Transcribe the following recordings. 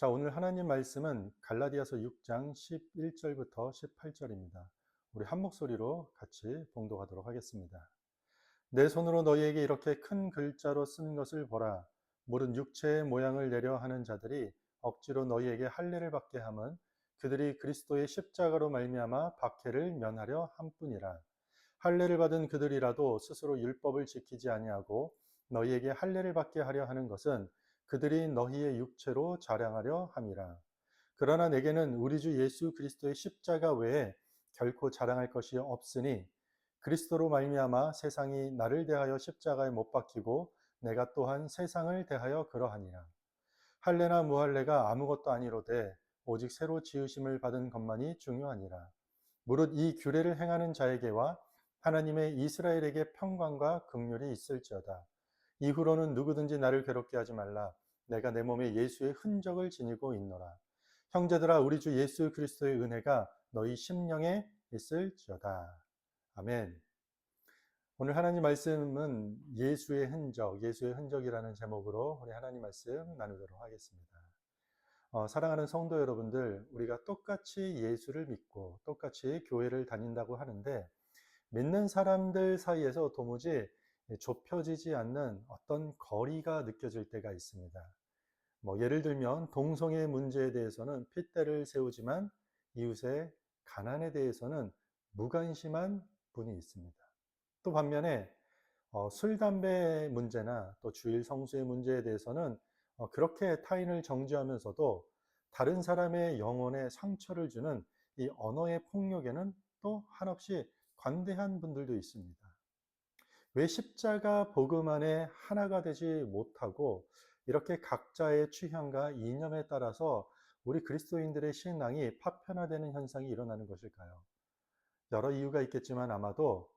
자, 오늘 하나님 말씀은 갈라디아서 6장 11절부터 18절입니다. 우리 한 목소리로 같이 봉독하도록 하겠습니다. 내 손으로 너희에게 이렇게 큰 글자로 쓴 것을 보라. 무릇 육체의 모양을 내려 하는 자들이 억지로 너희에게 할례를 받게 함은 그들이 그리스도의 십자가로 말미암아 박해를 면하려 함뿐이라. 할례를 받은 그들이라도 스스로 율법을 지키지 아니하고 너희에게 할례를 받게 하려 하는 것은 그들이 너희의 육체로 자랑하려 함이라. 그러나 내게는 우리 주 예수 그리스도의 십자가 외에 결코 자랑할 것이 없으니 그리스도로 말미암아 세상이 나를 대하여 십자가에 못 박히고 내가 또한 세상을 대하여 그러하니라. 할례나 무할례가 아무것도 아니로되 오직 새로 지으심을 받은 것만이 중요하니라. 무릇 이 규례를 행하는 자에게와 하나님의 이스라엘에게 평강과 긍휼이 있을지어다. 이후로는 누구든지 나를 괴롭게 하지 말라. 내가 내 몸에 예수의 흔적을 지니고 있노라. 형제들아, 우리 주 예수 그리스도의 은혜가 너희 심령에 있을지어다. 아멘. 오늘 하나님 말씀은 예수의 흔적, 예수의 흔적이라는 제목으로 우리 하나님 말씀 나누도록 하겠습니다. 사랑하는 성도 여러분들, 우리가 똑같이 예수를 믿고 똑같이 교회를 다닌다고 하는데 믿는 사람들 사이에서 도무지 좁혀지지 않는 어떤 거리가 느껴질 때가 있습니다. 예를 들면 동성애 문제에 대해서는 핏대를 세우지만 이웃의 가난에 대해서는 무관심한 분이 있습니다. 또 반면에 술, 담배 문제나 또 주일 성수의 문제에 대해서는 그렇게 타인을 정죄하면서도 다른 사람의 영혼에 상처를 주는 이 언어의 폭력에는 또 한없이 관대한 분들도 있습니다. 왜 십자가 복음 안에 하나가 되지 못하고 이렇게 각자의 취향과 이념에 따라서 우리 그리스도인들의 신앙이 파편화되는 현상이 일어나는 것일까요? 여러 이유가 있겠지만 아마도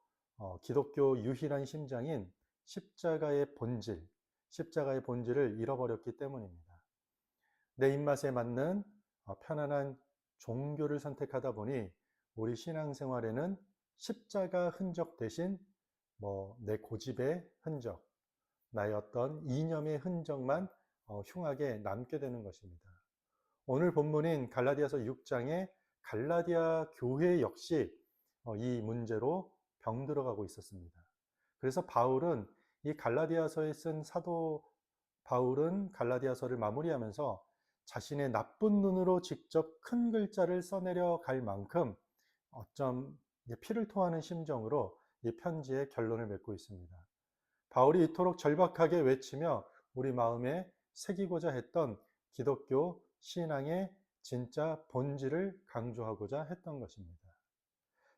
기독교 유일한 심장인 십자가의 본질을 잃어버렸기 때문입니다. 내 입맛에 맞는 편안한 종교를 선택하다 보니 우리 신앙생활에는 십자가 흔적 대신 내 고집의 흔적, 나의 어떤 이념의 흔적만 흉하게 남게 되는 것입니다. 오늘 본문인 갈라디아서 6장의 갈라디아 교회 역시 이 문제로 병들어가고 있었습니다. 그래서 바울은 이 갈라디아서에 쓴 사도 바울은 갈라디아서를 마무리하면서 자신의 나쁜 눈으로 직접 큰 글자를 써내려 갈 만큼 어쩜 피를 토하는 심정으로 이 편지의 결론을 맺고 있습니다. 바울이 이토록 절박하게 외치며 우리 마음에 새기고자 했던 기독교 신앙의 진짜 본질을 강조하고자 했던 것입니다.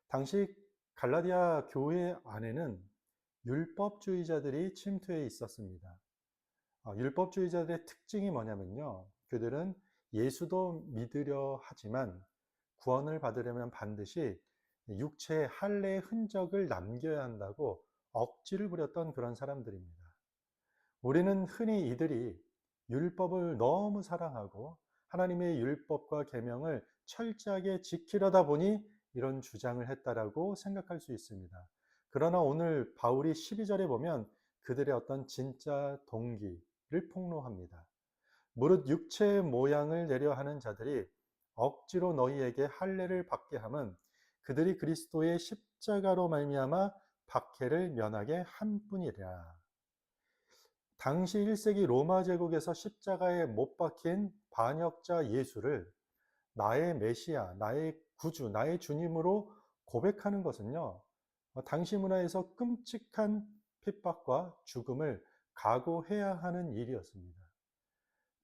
당시 갈라디아 교회 안에는 율법주의자들이 침투해 있었습니다. 율법주의자들의 특징이 뭐냐면요. 그들은 예수도 믿으려 하지만 구원을 받으려면 반드시 육체의 할례의 흔적을 남겨야 한다고 억지를 부렸던 그런 사람들입니다. 우리는 흔히 이들이 율법을 너무 사랑하고 하나님의 율법과 계명을 철저하게 지키려다 보니 이런 주장을 했다라고 생각할 수 있습니다. 그러나 오늘 바울이 12절에 보면 그들의 어떤 진짜 동기를 폭로합니다. 무릇 육체의 모양을 내려 하는 자들이 억지로 너희에게 할례를 받게 함은 그들이 그리스도의 십자가로 말미암아 박해를 면하게 함뿐이라. 당시 1세기 로마 제국에서 십자가에 못 박힌 반역자 예수를 나의 메시아, 나의 구주, 나의 주님으로 고백하는 것은요, 당시 문화에서 끔찍한 핍박과 죽음을 각오해야 하는 일이었습니다.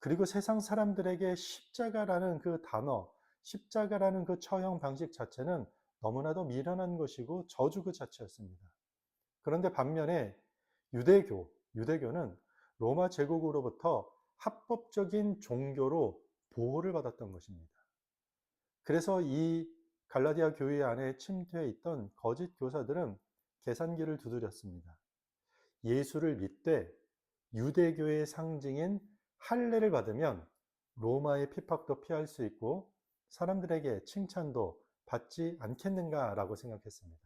그리고 세상 사람들에게 십자가라는 그 단어, 십자가라는 그 처형 방식 자체는 너무나도 미련한 것이고 저주 그 자체였습니다. 그런데 반면에 유대교는 로마 제국으로부터 합법적인 종교로 보호를 받았던 것입니다. 그래서 이 갈라디아 교회 안에 침투해 있던 거짓 교사들은 계산기를 두드렸습니다. 예수를 믿되 유대교의 상징인 할례를 받으면 로마의 핍박도 피할 수 있고 사람들에게 칭찬도 받지 않겠는가라고 생각했습니다.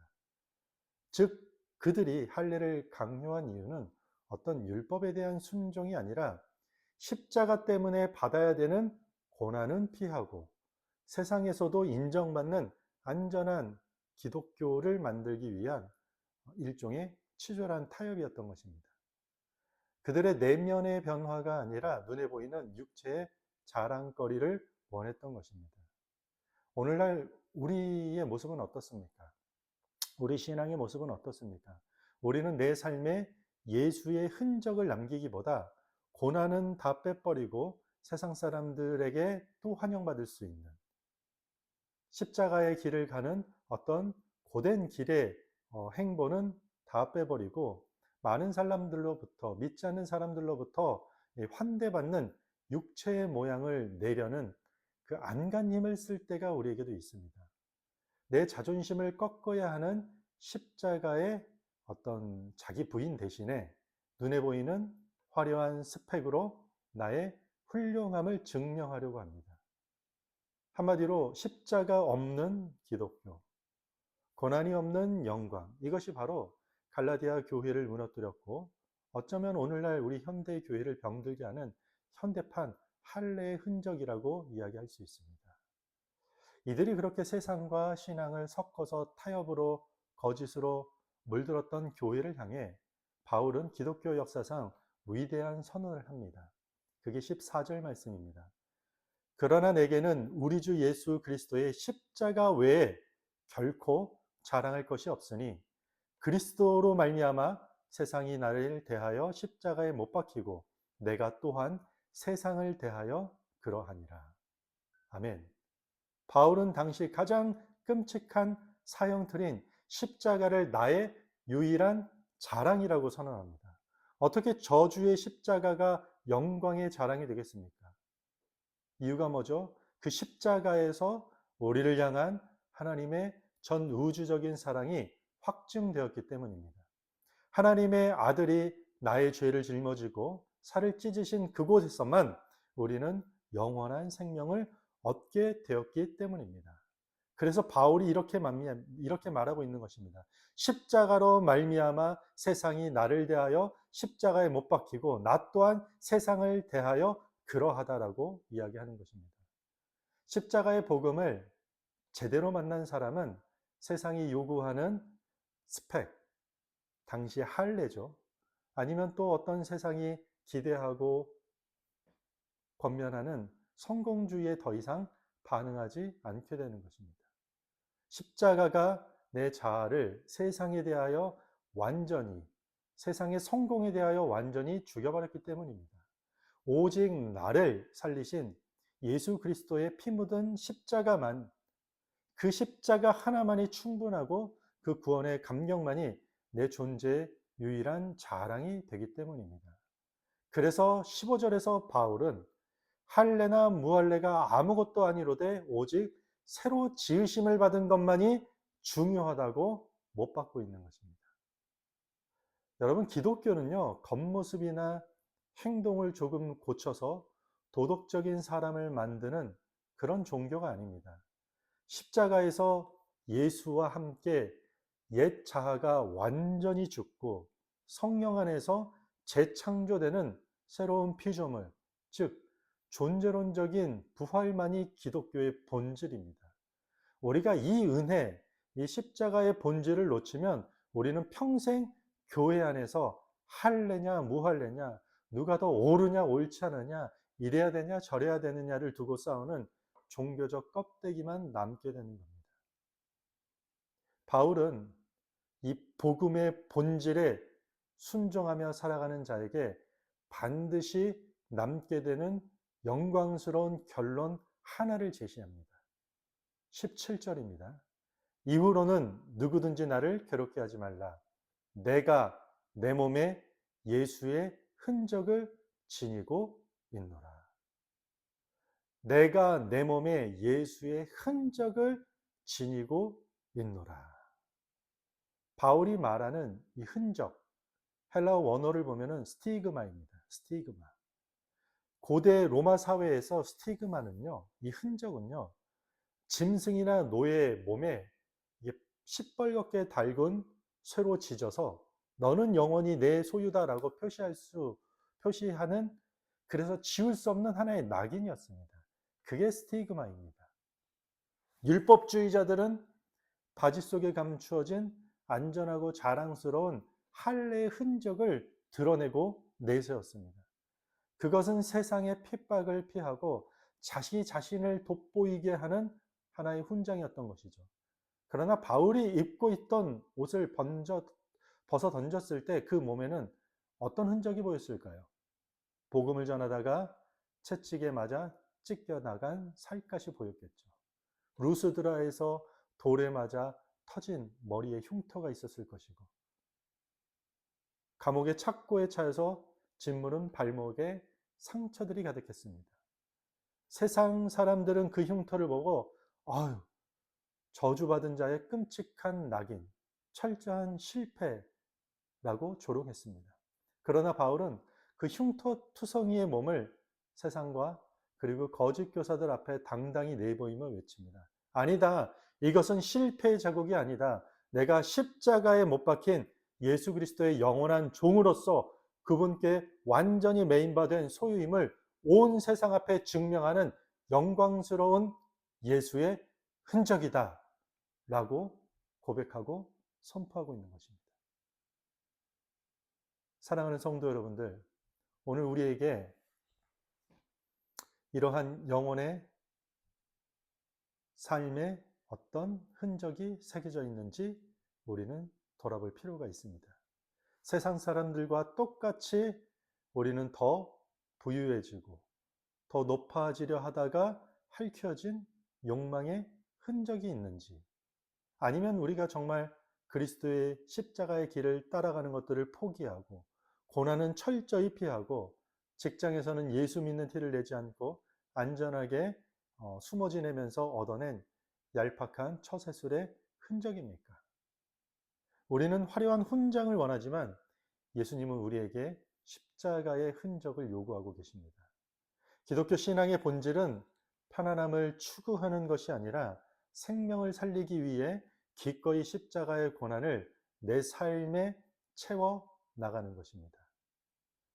즉 그들이 할례를 강요한 이유는 어떤 율법에 대한 순종이 아니라 십자가 때문에 받아야 되는 고난은 피하고 세상에서도 인정받는 안전한 기독교를 만들기 위한 일종의 치졸한 타협이었던 것입니다. 그들의 내면의 변화가 아니라 눈에 보이는 육체의 자랑거리를 원했던 것입니다. 오늘날 우리의 모습은 어떻습니까? 우리 신앙의 모습은 어떻습니까? 우리는 내 삶에 예수의 흔적을 남기기보다 고난은 다 빼버리고 세상 사람들에게 또 환영받을 수 있는 십자가의 길을 가는 어떤 고된 길의 행보는 다 빼버리고 많은 사람들로부터, 믿지 않는 사람들로부터 환대받는 육체의 모양을 내려는 그 안간 힘을 쓸 때가 우리에게도 있습니다. 내 자존심을 꺾어야 하는 십자가의 어떤 자기 부인 대신에 눈에 보이는 화려한 스펙으로 나의 훌륭함을 증명하려고 합니다. 한마디로 십자가 없는 기독교, 고난이 없는 영광, 이것이 바로 갈라디아 교회를 무너뜨렸고 어쩌면 오늘날 우리 현대 교회를 병들게 하는 현대판 할례의 흔적이라고 이야기할 수 있습니다. 이들이 그렇게 세상과 신앙을 섞어서 타협으로 거짓으로 물들었던 교회를 향해 바울은 기독교 역사상 위대한 선언을 합니다. 그게 14절 말씀입니다. 그러나 내게는 우리 주 예수 그리스도의 십자가 외에 결코 자랑할 것이 없으니 그리스도로 말미암아 세상이 나를 대하여 십자가에 못 박히고 내가 또한 세상을 대하여 그러하니라. 아멘. 바울은 당시 가장 끔찍한 사형틀인 십자가를 나의 유일한 자랑이라고 선언합니다. 어떻게 저주의 십자가가 영광의 자랑이 되겠습니까? 이유가 뭐죠? 그 십자가에서 우리를 향한 하나님의 전 우주적인 사랑이 확증되었기 때문입니다. 하나님의 아들이 나의 죄를 짊어지고 살을 찢으신 그곳에서만 우리는 영원한 생명을 얻게 되었기 때문입니다. 그래서 바울이 이렇게 말하고 있는 것입니다. 십자가로 말미암아 세상이 나를 대하여 십자가에 못 박히고 나 또한 세상을 대하여 그러하다라고 이야기하는 것입니다. 십자가의 복음을 제대로 만난 사람은 세상이 요구하는 스펙, 당시 할례죠. 아니면 또 어떤 세상이 기대하고 권면하는 성공주의에 더 이상 반응하지 않게 되는 것입니다. 십자가가 내 자아를 세상에 대하여 완전히, 세상의 성공에 대하여 완전히 죽여버렸기 때문입니다. 오직 나를 살리신 예수 그리스도의 피 묻은 십자가만, 그 십자가 하나만이 충분하고 그 구원의 감격만이 내 존재의 유일한 자랑이 되기 때문입니다. 그래서 15절에서 바울은 할례나 무할례가 아무것도 아니로되 오직 새로 지으심을 받은 것만이 중요하다고 못 받고 있는 것입니다. 여러분, 기독교는요, 겉모습이나 행동을 조금 고쳐서 도덕적인 사람을 만드는 그런 종교가 아닙니다. 십자가에서 예수와 함께 옛 자아가 완전히 죽고 성령 안에서 재창조되는 새로운 피조물, 즉 존재론적인 부활만이 기독교의 본질입니다. 우리가 이 은혜, 이 십자가의 본질을 놓치면 우리는 평생 교회 안에서 할례냐 무할례냐, 누가 더 옳으냐 옳지 않느냐, 이래야 되냐 저래야 되느냐를 두고 싸우는 종교적 껍데기만 남게 되는 겁니다. 바울은 이 복음의 본질에 순종하며 살아가는 자에게 반드시 남게 되는 영광스러운 결론 하나를 제시합니다. 17절입니다. 이후로는 누구든지 나를 괴롭게 하지 말라. 내가 내 몸에 예수의 흔적을 지니고 있노라. 내가 내 몸에 예수의 흔적을 지니고 있노라. 바울이 말하는 이 흔적, 헬라어 원어를 보면은 스티그마입니다. 스티그마. 고대 로마 사회에서 스티그마는요, 이 흔적은요, 짐승이나 노예의 몸에 이게 시뻘겋게 달군 쇠로 지져서 너는 영원히 내 소유다라고 표시하는, 그래서 지울 수 없는 하나의 낙인이었습니다. 그게 스티그마입니다. 율법주의자들은 바지 속에 감추어진 안전하고 자랑스러운 할례의 흔적을 드러내고 내세웠습니다. 그것은 세상의 핍박을 피하고 자기 자신을 돋보이게 하는 하나의 훈장이었던 것이죠. 그러나 바울이 입고 있던 옷을 벗어 던졌을 때 그 몸에는 어떤 흔적이 보였을까요? 복음을 전하다가 채찍에 맞아 찢겨나간 살갗이 보였겠죠. 루스드라에서 돌에 맞아 터진 머리에 흉터가 있었을 것이고, 감옥의 착고에 차여서 짓무른 발목에 상처들이 가득했습니다. 세상 사람들은 그 흉터를 보고 아유, 저주받은 자의 끔찍한 낙인, 철저한 실패라고 조롱했습니다. 그러나 바울은 그 흉터투성이의 몸을 세상과 그리고 거짓 교사들 앞에 당당히 내보이며 외칩니다. 아니다. 이것은 실패의 자국이 아니다. 내가 십자가에 못 박힌 예수 그리스도의 영원한 종으로서 그분께 완전히 매인받은 소유임을 온 세상 앞에 증명하는 영광스러운 예수의 흔적이다. 라고 고백하고 선포하고 있는 것입니다. 사랑하는 성도 여러분들, 오늘 우리에게 이러한 영혼의 삶에 어떤 흔적이 새겨져 있는지 우리는 돌아볼 필요가 있습니다. 세상 사람들과 똑같이 우리는 더 부유해지고 더 높아지려 하다가 핥혀진 욕망의 흔적이 있는지, 아니면 우리가 정말 그리스도의 십자가의 길을 따라가는 것들을 포기하고 고난은 철저히 피하고 직장에서는 예수 믿는 티를 내지 않고 안전하게 숨어 지내면서 얻어낸 얄팍한 처세술의 흔적입니까? 우리는 화려한 훈장을 원하지만 예수님은 우리에게 십자가의 흔적을 요구하고 계십니다. 기독교 신앙의 본질은 편안함을 추구하는 것이 아니라 생명을 살리기 위해 기꺼이 십자가의 고난을 내 삶에 채워 나가는 것입니다.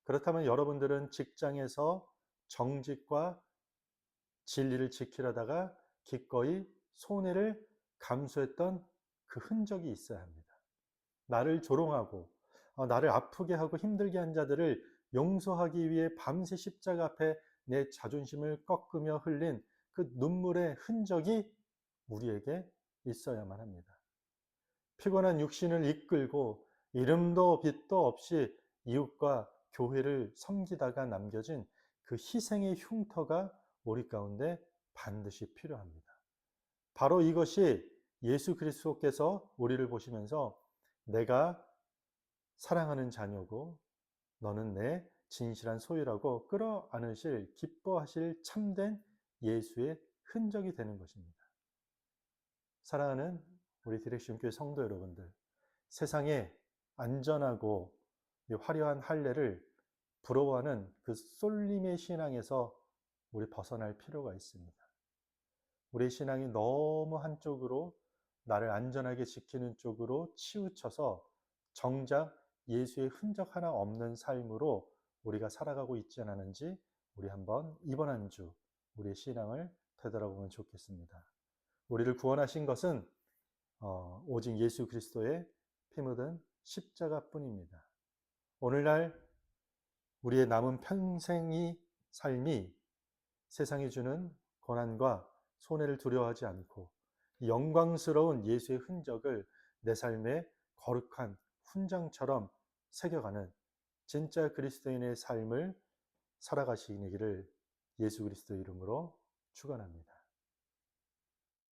그렇다면 여러분들은 직장에서 정직과 진리를 지키려다가 기꺼이 손해를 감수했던 그 흔적이 있어야 합니다. 나를 조롱하고 나를 아프게 하고 힘들게 한 자들을 용서하기 위해 밤새 십자가 앞에 내 자존심을 꺾으며 흘린 그 눈물의 흔적이 우리에게 있어야만 합니다. 피곤한 육신을 이끌고 이름도 빛도 없이 이웃과 교회를 섬기다가 남겨진 그 희생의 흉터가 우리 가운데 반드시 필요합니다. 바로 이것이 예수 그리스도께서 우리를 보시면서 내가 사랑하는 자녀고 너는 내 진실한 소유라고 끌어안으실 기뻐하실 참된 예수의 흔적이 되는 것입니다. 사랑하는 우리 디렉션 교회 성도 여러분들, 세상에 안전하고 화려한 할례를 부러워하는 그 쏠림의 신앙에서 우리 벗어날 필요가 있습니다. 우리 신앙이 너무 한쪽으로 나를 안전하게 지키는 쪽으로 치우쳐서 정작 예수의 흔적 하나 없는 삶으로 우리가 살아가고 있지 않았는지 우리 한번 이번 한 주 우리의 신앙을 되돌아보면 좋겠습니다. 우리를 구원하신 것은 오직 예수 그리스도의 피 묻은 십자가뿐입니다. 오늘날 우리의 남은 평생의 삶이 세상이 주는 고난과 손해를 두려워하지 않고 영광스러운 예수의 흔적을 내 삶의 거룩한 훈장처럼 새겨가는 진짜 그리스도인의 삶을 살아가시기를 예수 그리스도 이름으로 축원합니다.